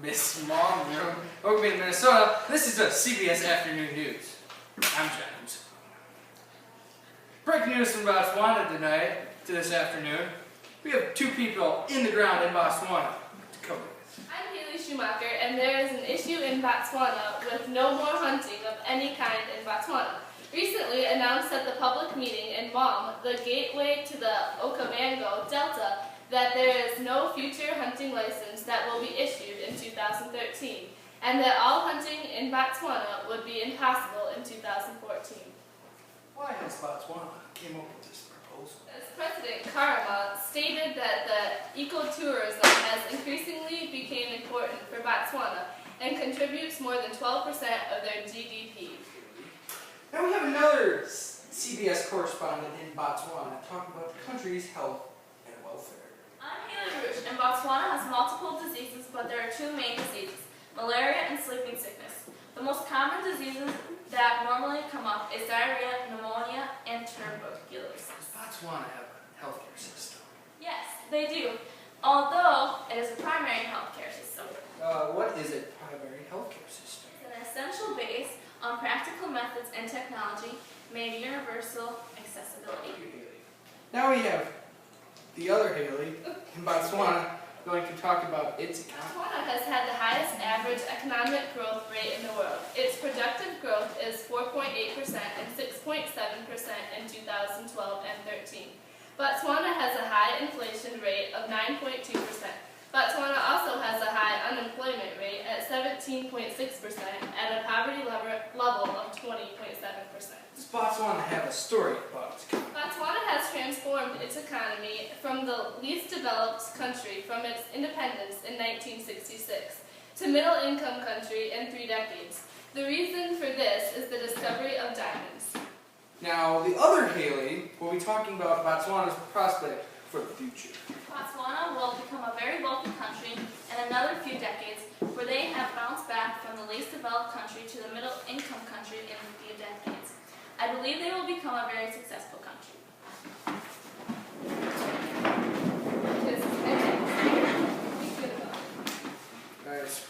Miss Mom Room, Oakland, Minnesota. This is the CBS Afternoon News. I'm James. Breaking news from Botswana tonight, to this afternoon. We have 2 people in the ground in Botswana to cover this. I'm Haley Schumacher, and there is an issue in Botswana with no more hunting of any kind in Botswana. Recently announced at the public meeting in Mom, the gateway to the Okavango Delta, that there is no future hunting license that will be issued in 2013, and that all hunting in Botswana would be impossible in 2014. Why has Botswana came up with this proposal? As President Karama stated that the ecotourism has increasingly become important for Botswana and contributes more than 12% of their GDP. Now we have another CBS correspondent in Botswana talking about the country's health and welfare. I'm Haley Rouge, and Botswana has multiple diseases, but there are 2 main diseases, malaria and sleeping sickness. The most common diseases that normally come up is diarrhea, pneumonia, and tuberculosis. Does Botswana have a healthcare system? Yes, they do, although it is a primary healthcare system. What is a primary healthcare system? It's an essential base on practical methods and technology made universal accessibility. Now we have the other Haley in Botswana going to talk about its economy. Botswana has had the highest average economic growth rate in the world. Its projected growth is 4.8% and 6.7% in 2012 and 13. Botswana has a high inflation rate of 9.2%. Botswana also has a high unemployment rate at 17.6% and a poverty level of 20.7%. Does Botswana have a story about its economy? Botswana has transformed its economy from the least developed country from its independence in 1966 to middle-income country in 3 decades. The reason for this is the discovery of diamonds. Now, the other Haley will be talking about Botswana's prospect for the future. Botswana will become a very wealthy country in another few decades, where they have bounced back from the least developed country to the middle-income country in a few decades. I believe they will become a very successful country. Guys,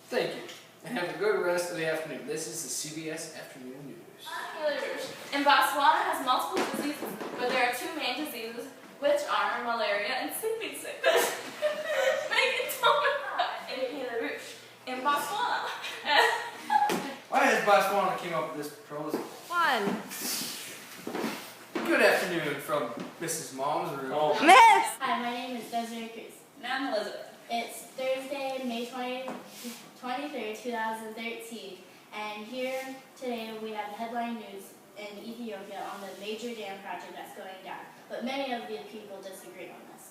thank you, and have a good rest of the afternoon. This is the CBS Afternoon News. I'm Haley Rouge, and Botswana has multiple diseases, but there are 2 main diseases, which are malaria and sleeping sickness. Make it and Haley Rouge in Botswana. Why has Botswana came up with this proposal? 1. Good afternoon from Mrs. Mom's room. Miss! Hi, my name is Desiree Cruz. And I'm Elizabeth. It's Thursday, May 23rd, 2013, and here today we have the headline news in Ethiopia on the major dam project that's going down, but many of the people disagree on this.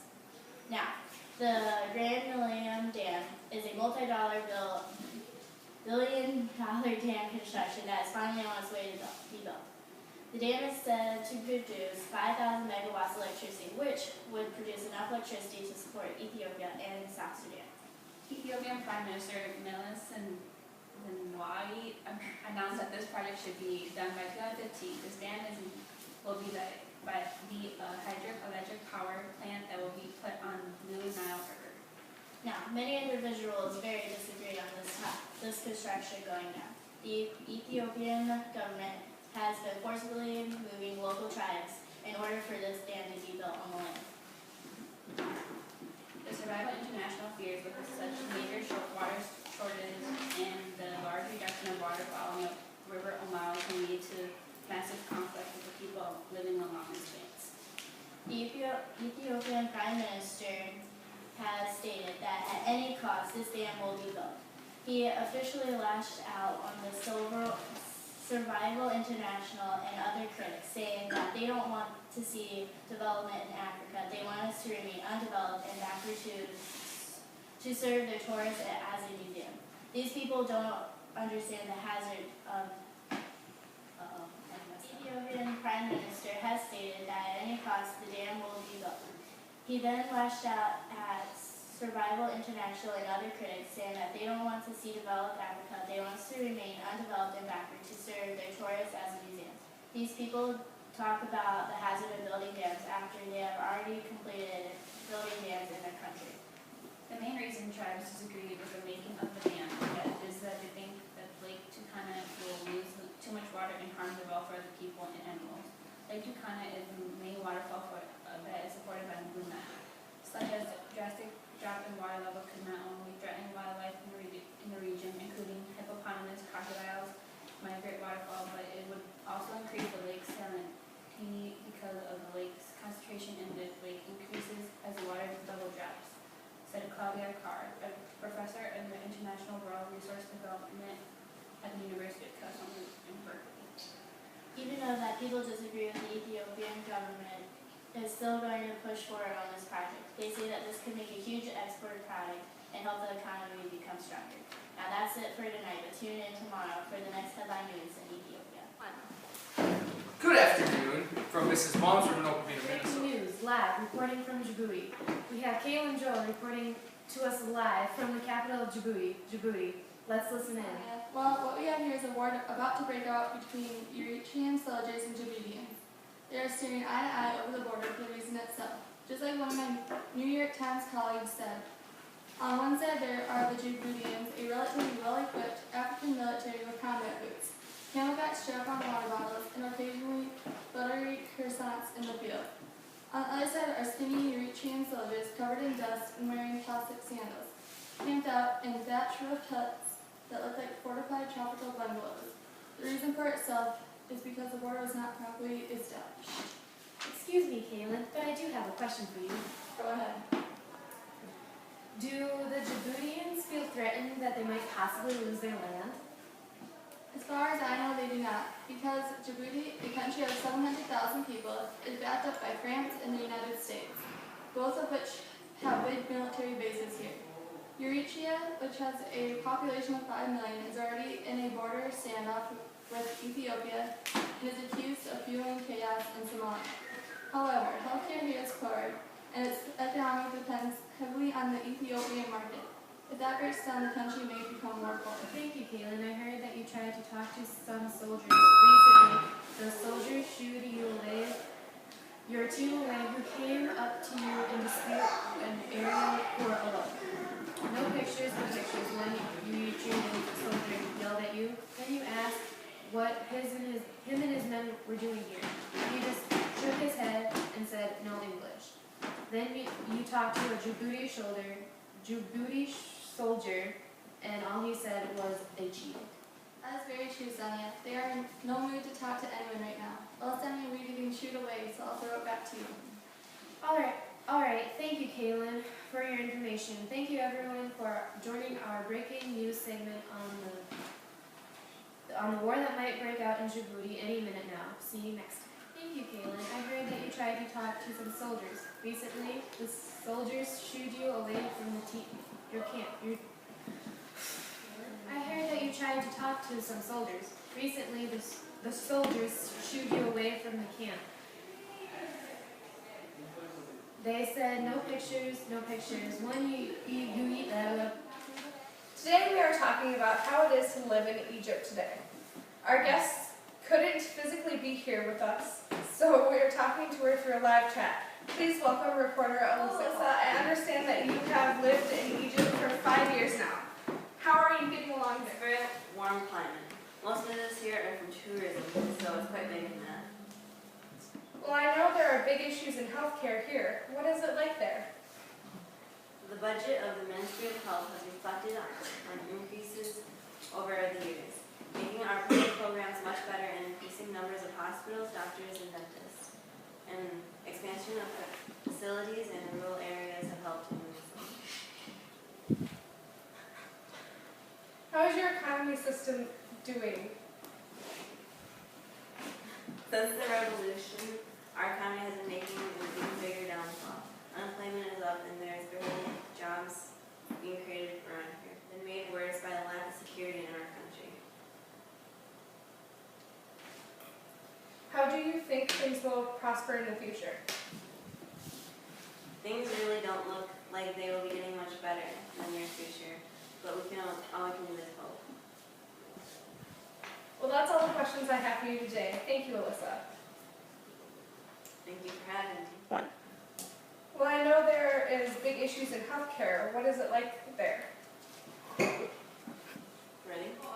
Now, the Grand Millennium Dam is a multi-billion-dollar dam construction that is finally on its way to be built. The dam is said to produce 5,000 megawatts of electricity, which would produce enough electricity to support Ethiopia and South Sudan. Ethiopian Prime Minister Meles Zenawi announced that this project should be done by 2015. This dam will be the hydroelectric power plant that will be put on Blue Nile River. Now, many individuals very disagree on this construction going down. The Ethiopian government has been forcibly moving local tribes in order for this dam to be built on the land. The Survival International fears with such major water shortages and the large reduction of water following River Omao can lead to massive conflict with the people living along its banks. The Ethiopian Prime Minister has stated that at any cost this dam will be built. He officially lashed out on the Survival International and other critics, saying that they don't want to see development in Africa. They want us to remain undeveloped and backward to serve their tourists as a museum. These people don't understand the hazard of the Ethiopian Prime Minister has stated that at any cost the dam will be built. He then lashed out at Survival International and other critics, saying that they don't want to see developed Africa. They want us to remain undeveloped and backward to serve their tourists as a museum. These people talk about the hazard of building dams after they have already completed building dams in their country. The main reason tribes disagree with the making of the dam is that they think that Lake Turkana will lose too much water and harm the welfare of the people and animals. Lake Turkana is the main waterfall that is supported by the Blue Nile. Such as drastic drop in water level could not only threaten wildlife in the region, including hippopotamus, crocodiles, migrate waterfowl, but it would also increase the lake's salinity because of the lake's concentration in the lake increases as the water level drops, said Claudia Carr, a professor in the International Rural Resource Development at the University of California in Berkeley. Even though that people disagree with the Ethiopian government is still going to push forward on this project. They say that this could make a huge export product and help the economy become stronger. Now that's it for tonight, but tune in tomorrow for the next headline news in Ethiopia. Good afternoon from Mrs. Moms from Okabena, Breaking Minnesota. news, live, reporting from Djibouti. We have Kayla and Joel reporting to us live from the capital of Djibouti. Let's listen in. Well, what we have here is a war about to break out between Eritrean soldiers and Djiboutians. They are staring eye to eye over the border for the reason itself. Just like one of my New York Times colleagues said, on one side there are the Djiboutians, a relatively well-equipped African military with combat boots, camelback strap-on water bottles, and occasionally buttery croissants in the field. On the other side are skinny Eritrean soldiers covered in dust and wearing plastic sandals, camped out in thatch-roofed huts that look like fortified tropical bungalows. The reason for itself is because the border was not properly established. Excuse me, Kaylin, but I do have a question for you. Go ahead. Do the Djiboutians feel threatened that they might possibly lose their land? As far as I know, they do not, because Djibouti, a country of 700,000 people, is backed up by France and the United States, both of which have big military bases here. Eritrea, which has a population of 5 million, is already in a border standoff with Ethiopia and is accused of fueling chaos in Somalia. However, healthcare here is poor, and its economy depends heavily on the Ethiopian market. If that breaks down, the country may become more poor. Thank you, Kaylin. I heard that you tried to talk to some soldiers recently. The soldiers shooed your team away who came up to you in dispute an area for a look. No pictures, no pictures. When you treated the soldier yelled at you, then you asked what him and his men were doing here. He just shook his head and said no English. Then you talked to a Djibouti soldier, and all he said was they cheated. That is very true, Sonia. They are in no mood to talk to anyone right now. Well, Sonia, we're getting chewed away, so I'll throw it back to you. All right. Thank you, Kaylin, for your information. Thank you, everyone, for joining our breaking news segment on the war that might break out in Djibouti any minute now. See you next time. Thank you, Kaylin. I heard that you tried to talk to some soldiers. Recently, the soldiers shooed you away from your camp. I heard that you tried to talk to some soldiers. Recently, the soldiers shooed you away from the camp. They said no pictures, no pictures. When you eat that. Today we are talking about how it is to live in Egypt today. Our guests couldn't physically be here with us, so we are talking to her through a live chat. Please welcome reporter Alyssa. I understand that you have lived in Egypt for 5 years now. How are you getting along It's a there? very warm climate. Most of us here are from tourism, so it's quite big in that. Well, I know there are big issues in healthcare here. What is it like there? The budget of the Ministry of Health has reflected on increases over the years, making our public programs much better and increasing numbers of hospitals, doctors, and dentists. And expansion of facilities in rural areas have helped immensely. How is your economy system doing? Since the revolution, our economy has been making an even bigger downfall. Unemployment is up and there is barely jobs being created around here, and made worse by the lack of security in our country. How do you think things will prosper in the future? Things really don't look like they will be getting much better in the near future, but all we can do is hope. Well, that's all the questions I have for you today. Thank you, Alyssa. Thank you for having me. Well, I know there the issues in healthcare. What is it like there? Ready?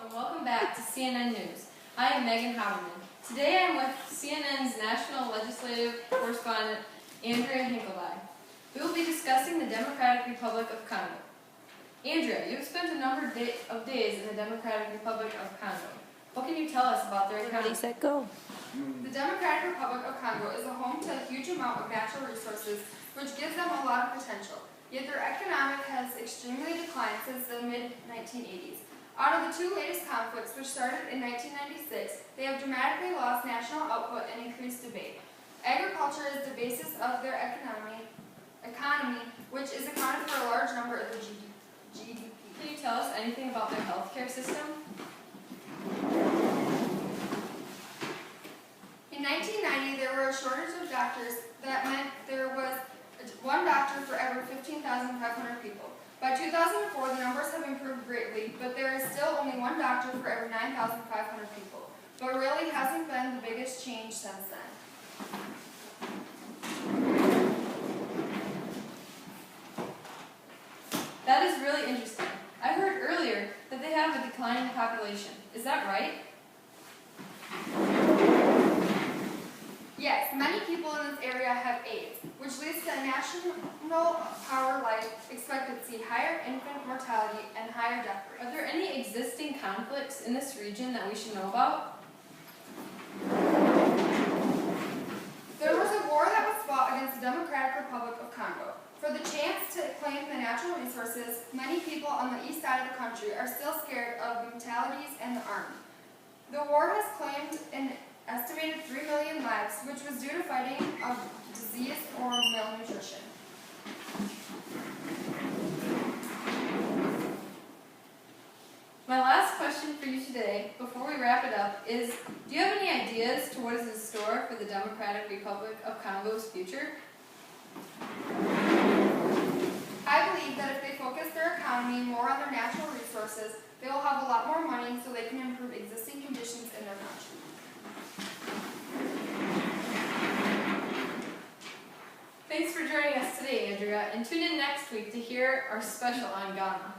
And welcome back to CNN News. I am Megan Haberman. Today I am with CNN's national legislative correspondent, Andrea Hinkleby. We will be discussing the Democratic Republic of Congo. Andrea, you have spent a number of days in the Democratic Republic of Congo. What can you tell us about their economy? Ready, set, go. The Democratic Republic of Congo is a home to a huge amount of natural resources, which gives them a lot of potential. Yet their economic has extremely declined since the mid-1980s. Out of the two latest conflicts, which started in 1996, they have dramatically lost national output and increased debate. Agriculture is the basis of their economy, which is accounted for a large number of the GDP. Can you tell us anything about their healthcare system? In 1990, there were a shortage of doctors. That meant there was one doctor for every 15,500 people. By 2004, the numbers have improved greatly, but there is still only one doctor for every 9,500 people. But really hasn't been the biggest change since then. That is really interesting. I heard earlier that they have a declining population. Is that right? Yes, many people in this area have AIDS, which leads to a national power life expectancy, higher infant mortality, and higher death rates. Are there any existing conflicts in this region that we should know about? There was a war that was fought against the Democratic Republic of Congo. For the chance to claim the natural resources, many people on the east side of the country are still scared of brutalities and the army. The war has claimed an estimated 3 million lives, which was due to fighting of disease or malnutrition. My last question for you today, before we wrap it up, is do you have any ideas to what is in store for the Democratic Republic of Congo's future? I believe that if they focus their economy more on their natural resources, they will have a lot more money so they can improve existing conditions in their country. Thanks for joining us today, Andrea, and tune in next week to hear our special on Ghana.